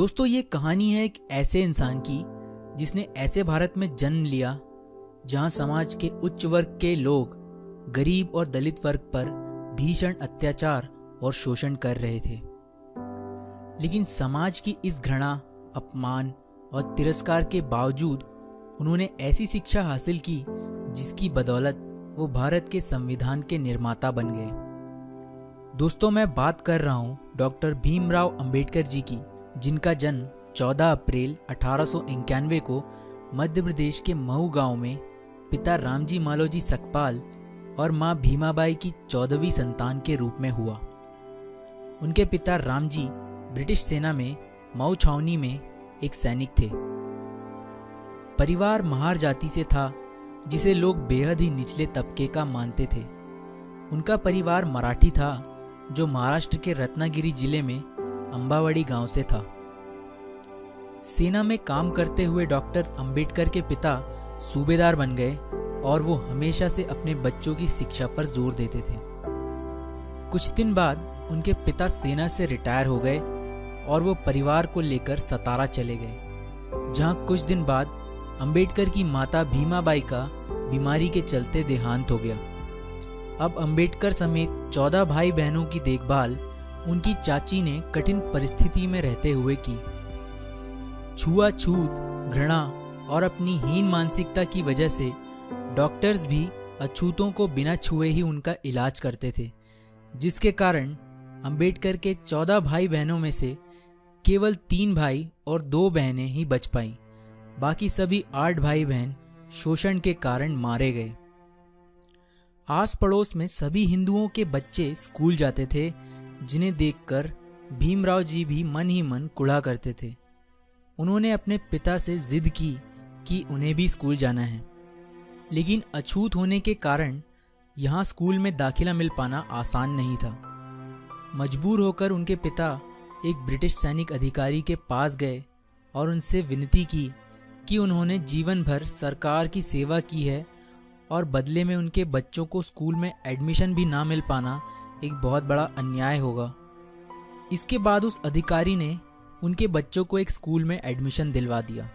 दोस्तों, ये कहानी है एक ऐसे इंसान की जिसने ऐसे भारत में जन्म लिया जहां समाज के उच्च वर्ग के लोग गरीब और दलित वर्ग पर भीषण अत्याचार और शोषण कर रहे थे। लेकिन समाज की इस घृणा, अपमान और तिरस्कार के बावजूद उन्होंने ऐसी शिक्षा हासिल की जिसकी बदौलत वो भारत के संविधान के निर्माता बन गए। दोस्तों, मैं बात कर रहा हूँ डॉक्टर भीमराव अंबेडकर जी की, जिनका जन्म 14 अप्रैल 1891 को मध्य प्रदेश के महू गांव में पिता रामजी मालोजी सकपाल और मां भीमाबाई की 14वीं संतान के रूप में हुआ। उनके पिता रामजी ब्रिटिश सेना में मऊ छावनी में एक सैनिक थे। परिवार महार जाति से था जिसे लोग बेहद ही निचले तबके का मानते थे। उनका परिवार मराठी था जो महाराष्ट्र के रत्नागिरी जिले में अंबावड़ी गांव से था। सेना में काम करते हुए डॉक्टर अंबेडकर के पिता सूबेदार बन गए और वो हमेशा से अपने बच्चों की शिक्षा पर जोर देते थे। कुछ दिन बाद उनके पिता सेना से रिटायर हो गए और वो परिवार को लेकर सतारा चले गए, जहां कुछ दिन बाद अंबेडकर की माता भीमाबाई का बीमारी के चलते देहांत हो गया। अब अंबेडकर समेत 14 भाई बहनों की देखभाल उनकी चाची ने कठिन परिस्थिति में रहते हुए की। छुआछूत, घृणा और अपनी हीन मानसिकता की वजह से डॉक्टर्स भी अछूतों को बिना छुए ही उनका इलाज करते थे, जिसके कारण अंबेडकर के 14 भाई बहनों में से केवल 3 भाई और 2 बहनें ही बच पाईं। बाकी सभी 8 भाई बहन शोषण के कारण मारे गए। आस पड़ोस में सभी हिंदुओं के बच्चे स्कूल जाते थे, जिन्हें देखकर भीमराव जी भी मन ही मन कुढ़ा करते थे। उन्होंने अपने पिता से जिद की कि उन्हें भी स्कूल जाना है, लेकिन अछूत होने के कारण यहाँ स्कूल में दाखिला मिल पाना आसान नहीं था। मजबूर होकर उनके पिता एक ब्रिटिश सैनिक अधिकारी के पास गए और उनसे विनती की कि उन्होंने जीवन भर सरकार की सेवा की है और बदले में उनके बच्चों को स्कूल में एडमिशन भी ना मिल पाना एक बहुत बड़ा अन्याय होगा। इसके बाद उस अधिकारी ने उनके बच्चों को एक स्कूल में एडमिशन दिलवा दिया।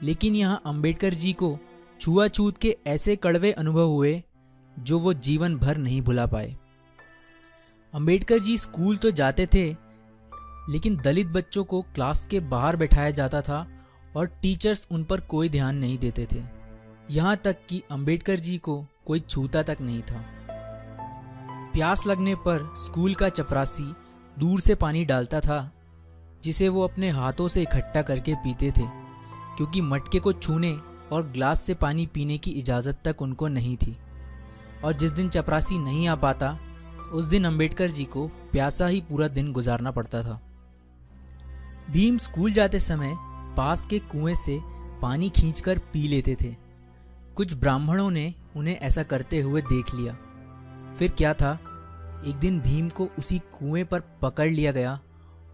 लेकिन यहाँ अंबेडकर जी को छुआछूत के ऐसे कड़वे अनुभव हुए जो वो जीवन भर नहीं भुला पाए। अंबेडकर जी स्कूल तो जाते थे, लेकिन दलित बच्चों को क्लास के बाहर बैठाया जाता था और टीचर्स उन पर कोई ध्यान नहीं देते थे। यहाँ तक कि अंबेडकर जी को कोई छूता तक नहीं था। प्यास लगने पर स्कूल का चपरासी दूर से पानी डालता था, जिसे वो अपने हाथों से इकट्ठा करके पीते थे, क्योंकि मटके को छूने और ग्लास से पानी पीने की इजाज़त तक उनको नहीं थी। और जिस दिन चपरासी नहीं आ पाता, उस दिन अंबेडकर जी को प्यासा ही पूरा दिन गुजारना पड़ता था। भीम स्कूल जाते समय पास के कुएं से पानी खींचकर पी लेते थे। कुछ ब्राह्मणों ने उन्हें ऐसा करते हुए देख लिया। फिर क्या था, एक दिन भीम को उसी कुएं पर पकड़ लिया गया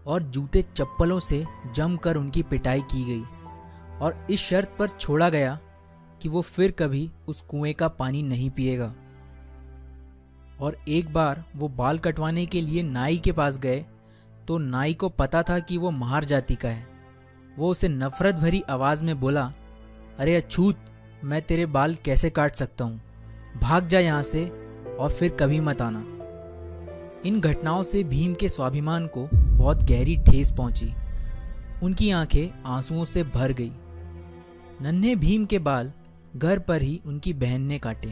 और जूते चप्पलों से जमकर उनकी पिटाई की गई और इस शर्त पर छोड़ा गया कि वो फिर कभी उस कुएं का पानी नहीं पिएगा। और एक बार वो बाल कटवाने के लिए नाई के पास गए तो नाई को पता था कि वो महार जाति का है। वो उसे नफरत भरी आवाज़ में बोला, अरे अछूत, मैं तेरे बाल कैसे काट सकता हूँ, भाग जा यहाँ से और फिर कभी मत आना। इन घटनाओं से भीम के स्वाभिमान को बहुत गहरी ठेस पहुंची। उनकी आंखें आंसुओं से भर गई। नन्हे भीम के बाल घर पर ही उनकी बहन ने काटे।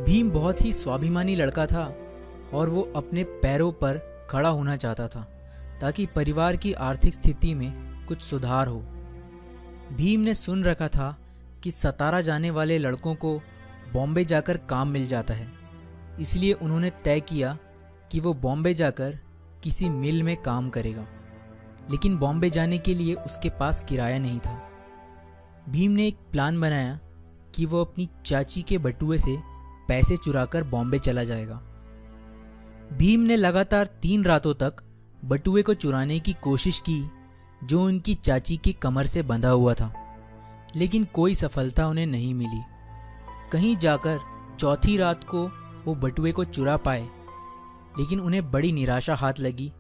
भीम बहुत ही स्वाभिमानी लड़का था और वो अपने पैरों पर खड़ा होना चाहता था ताकि परिवार की आर्थिक स्थिति में कुछ सुधार हो। भीम ने सुन रखा था कि सतारा जाने वाले लड़कों को बॉम्बे जाकर काम मिल जाता है, इसलिए उन्होंने तय किया कि वो बॉम्बे जाकर किसी मिल में काम करेगा। लेकिन बॉम्बे जाने के लिए उसके पास किराया नहीं था। भीम ने एक प्लान बनाया कि वो अपनी चाची के बटुए से पैसे चुराकर बॉम्बे चला जाएगा। भीम ने लगातार 3 रातों तक बटुए को चुराने की कोशिश की जो उनकी चाची की कमर से बंधा हुआ था, लेकिन कोई सफलता उन्हें नहीं मिली। कहीं जाकर चौथी रात को वो बटुए को चुरा पाए, लेकिन उन्हें बड़ी निराशा हाथ लगी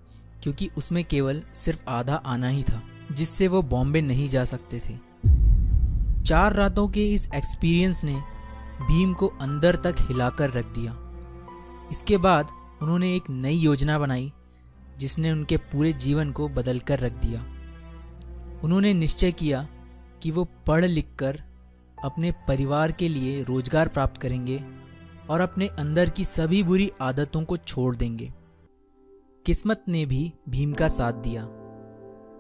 क्योंकि उसमें केवल सिर्फ आधा आना ही था, जिससे वो बॉम्बे नहीं जा सकते थे। 4 रातों के इस एक्सपीरियंस ने भीम को अंदर तक हिलाकर रख दिया। इसके बाद उन्होंने एक नई योजना बनाई जिसने उनके पूरे जीवन को बदल कर रख दिया। उन्होंने निश्चय किया कि वो पढ़ लिख कर अपने परिवार के लिए रोजगार प्राप्त करेंगे और अपने अंदर की सभी बुरी आदतों को छोड़ देंगे। किस्मत ने भी भीम का साथ दिया।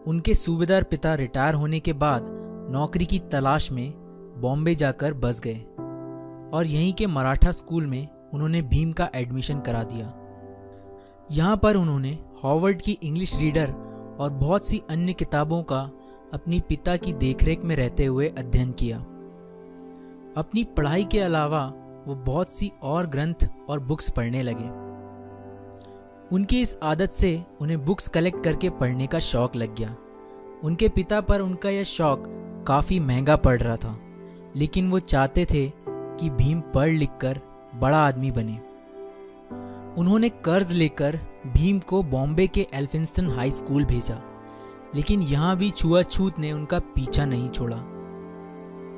उनके सूबेदार पिता रिटायर होने के बाद नौकरी की तलाश में बॉम्बे जाकर बस गए और यहीं के मराठा स्कूल में उन्होंने भीम का एडमिशन करा दिया। यहाँ पर उन्होंने हॉवर्ड की इंग्लिश रीडर और बहुत सी अन्य किताबों का अपनी पिता की देखरेख में रहते हुए अध्ययन किया। अपनी पढ़ाई के अलावा वो बहुत सी और ग्रंथ और बुक्स पढ़ने लगे। उनकी इस आदत से उन्हें बुक्स कलेक्ट करके पढ़ने का शौक लग गया। उनके पिता पर उनका यह शौक काफ़ी महंगा पड़ रहा था, लेकिन वो चाहते थे कि भीम पढ़ लिख कर बड़ा आदमी बने। उन्होंने कर्ज लेकर भीम को बॉम्बे के एल्फिंस्टन हाई स्कूल भेजा, लेकिन यहाँ भी छुआछूत ने उनका पीछा नहीं छोड़ा।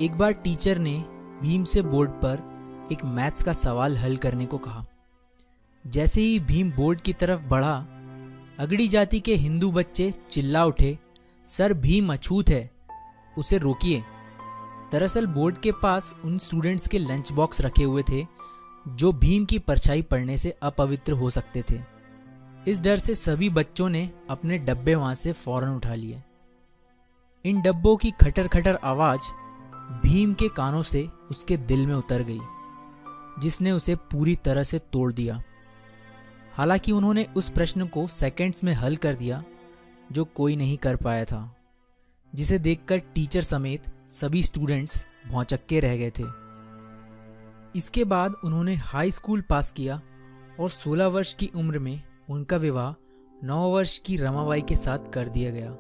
एक बार टीचर ने भीम से बोर्ड पर एक मैथ्स का सवाल हल करने को कहा। जैसे ही भीम बोर्ड की तरफ बढ़ा, अगड़ी जाति के हिंदू बच्चे चिल्ला उठे, सर भीम अछूत है, उसे रोकिए। दरअसल बोर्ड के पास उन स्टूडेंट्स के लंच बॉक्स रखे हुए थे जो भीम की परछाई पड़ने से अपवित्र हो सकते थे। इस डर से सभी बच्चों ने अपने डब्बे वहां से फौरन उठा लिए। इन डब्बों की खटर खटर आवाज भीम के कानों से उसके दिल में उतर गई, जिसने उसे पूरी तरह से तोड़ दिया। हालांकि उन्होंने उस प्रश्न को सेकंड्स में हल कर दिया जो कोई नहीं कर पाया था, जिसे देखकर टीचर समेत सभी स्टूडेंट्स भौंचक्के रह गए थे। इसके बाद उन्होंने हाई स्कूल पास किया और 16 वर्ष की उम्र में उनका विवाह 9 वर्ष की रमाबाई के साथ कर दिया गया।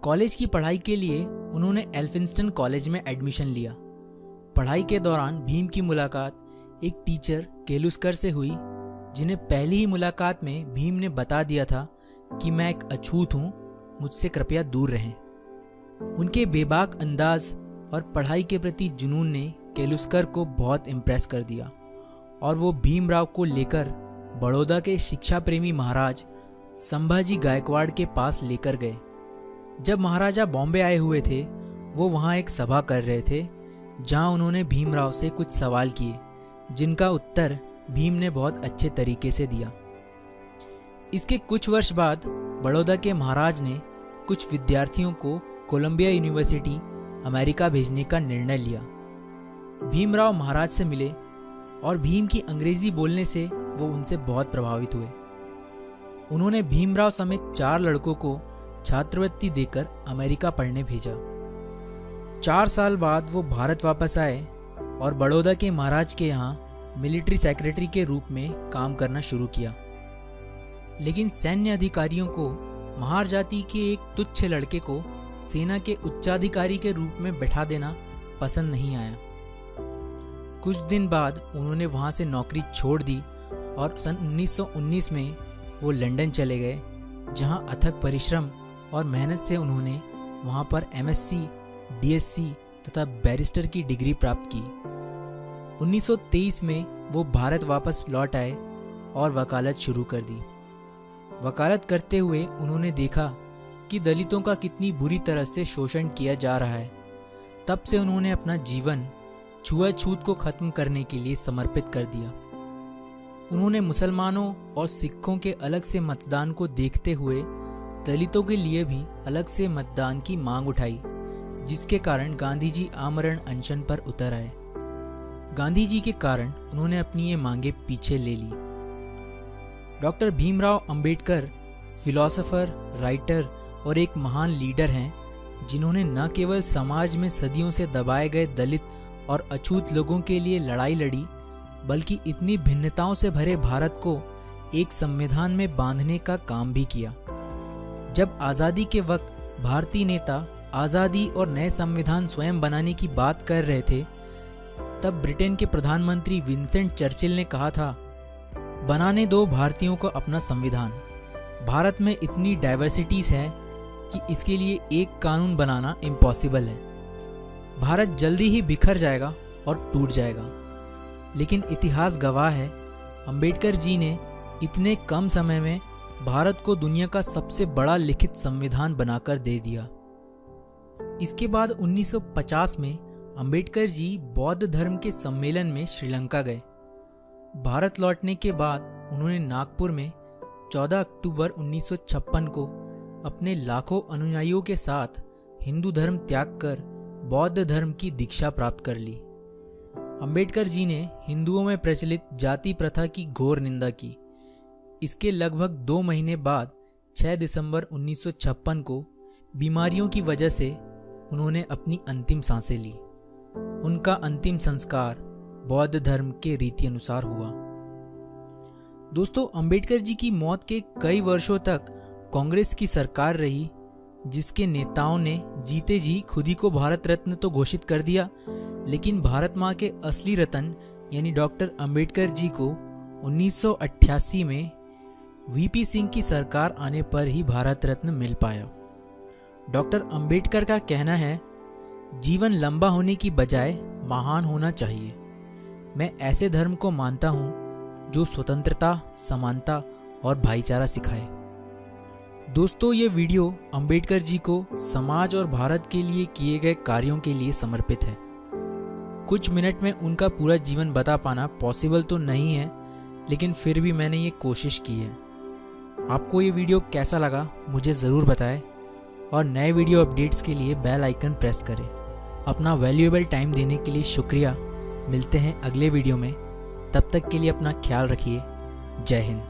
कॉलेज की पढ़ाई के लिए उन्होंने एल्फिंस्टन कॉलेज में एडमिशन लिया। पढ़ाई के दौरान भीम की मुलाकात एक टीचर केलुस्कर से हुई, जिन्हें पहली ही मुलाकात में भीम ने बता दिया था कि मैं एक अछूत हूँ, मुझसे कृपया दूर रहें। उनके बेबाक अंदाज और पढ़ाई के प्रति जुनून ने केलुस्कर को बहुत इम्प्रेस कर दिया और वो भीमराव को लेकर बड़ौदा के शिक्षा प्रेमी महाराज संभाजी गायकवाड़ के पास लेकर गए। जब महाराजा बॉम्बे आए हुए थे, वो वहाँ एक सभा कर रहे थे जहाँ उन्होंने भीमराव से कुछ सवाल किए, जिनका उत्तर भीम ने बहुत अच्छे तरीके से दिया। इसके कुछ वर्ष बाद बड़ौदा के महाराज ने कुछ विद्यार्थियों को कोलंबिया यूनिवर्सिटी अमेरिका भेजने का निर्णय लिया। भीमराव महाराज से मिले और भीम की अंग्रेजी बोलने से वो उनसे बहुत प्रभावित हुए। उन्होंने भीमराव समेत 4 लड़कों को छात्रवृत्ति देकर अमेरिका पढ़ने भेजा। 4 साल बाद वो भारत वापस आए और बड़ौदा के महाराज के यहाँ मिलिट्री सेक्रेटरी के रूप में काम करना शुरू किया। लेकिन सैन्य अधिकारियों को महार जाति के एक तुच्छ लड़के को सेना के उच्चाधिकारी के रूप में बैठा देना पसंद नहीं आया। कुछ दिन बाद उन्होंने वहाँ से नौकरी छोड़ दी और सन 1919 में वो लंदन चले गए, जहाँ अथक परिश्रम और मेहनत से उन्होंने वहाँ पर MSc, DSc तथा बैरिस्टर की डिग्री प्राप्त की। 1923 में वो भारत वापस लौट आए और वकालत शुरू कर दी। वकालत करते हुए उन्होंने देखा कि दलितों का कितनी बुरी तरह से शोषण किया जा रहा है। तब से उन्होंने अपना जीवन छुआछूत को खत्म करने के लिए समर्पित कर दिया। उन्होंने मुसलमानों और सिखों के अलग से मतदान को देखते हुए दलितों के लिए भी अलग से मतदान की मांग उठाई, जिसके कारण गांधी जी आमरण अनशन पर उतर आए। गांधी जी के कारण उन्होंने अपनी ये मांगे पीछे ले ली। Doctor Bhimrao Ambedkar philosopher, writer और एक महान लीडर हैं, जिन्होंने न केवल समाज में सदियों से दबाए गए दलित और अछूत लोगों के लिए लड़ाई लड़ी, बल्कि इतनी भिन्नताओं से भरे भारत को एक संविधान में बांधने का काम भी किया। जब आज़ादी के वक्त भारतीय नेता आज़ादी और नए संविधान स्वयं बनाने की बात कर रहे थे, तब ब्रिटेन के प्रधानमंत्री विंसेंट चर्चिल ने कहा था, बनाने दो भारतीयों को अपना संविधान, भारत में इतनी डाइवर्सिटीज़ है कि इसके लिए एक कानून बनाना इम्पॉसिबल है। भारत जल्दी ही बिखर जाएगा और टूट जाएगा। लेकिन इतिहास गवाह है, अंबेडकर जी ने इतने कम समय में भारत को दुनिया का सबसे बड़ा लिखित संविधान बनाकर दे दिया। इसके बाद 1950 में अंबेडकर जी बौद्ध धर्म के सम्मेलन में श्रीलंका गए। भारत लौटने के बाद उन्होंने नागपुर में 14 अक्टूबर 1956 को अपने लाखों अनुयायियों के साथ हिंदू धर्म त्याग कर बौद्ध धर्म की दीक्षा प्राप्त कर ली। अंबेडकर जी ने हिंदुओं में प्रचलित जाति प्रथा की घोर निंदा की। इसके लगभग 2 महीने बाद 6 दिसंबर 1956 को बीमारियों की वजह से उन्होंने अपनी अंतिम सांसें ली। उनका अंतिम संस्कार बौद्ध धर्म के रीति अनुसार हुआ। दोस्तों, अंबेडकर जी की मौत के कई वर्षों तक कांग्रेस की सरकार रही, जिसके नेताओं ने जीते जी खुद ही को भारत रत्न तो घोषित कर दिया, लेकिन भारत माँ के असली रतन यानी डॉक्टर अंबेडकर जी को 1988 में वीपी सिंह की सरकार आने पर ही भारत रत्न मिल पाया। डॉक्टर अंबेडकर का कहना है, जीवन लंबा होने की बजाय महान होना चाहिए। मैं ऐसे धर्म को मानता हूँ जो स्वतंत्रता, समानता और भाईचारा सिखाए। दोस्तों, ये वीडियो अंबेडकर जी को समाज और भारत के लिए किए गए कार्यों के लिए समर्पित है। कुछ मिनट में उनका पूरा जीवन बता पाना पॉसिबल तो नहीं है, लेकिन फिर भी मैंने ये कोशिश की है। आपको ये वीडियो कैसा लगा मुझे ज़रूर बताएं और नए वीडियो अपडेट्स के लिए बेल आइकन प्रेस करें। अपना वैल्यूएबल टाइम देने के लिए शुक्रिया। मिलते हैं अगले वीडियो में, तब तक के लिए अपना ख्याल रखिए। जय हिंद।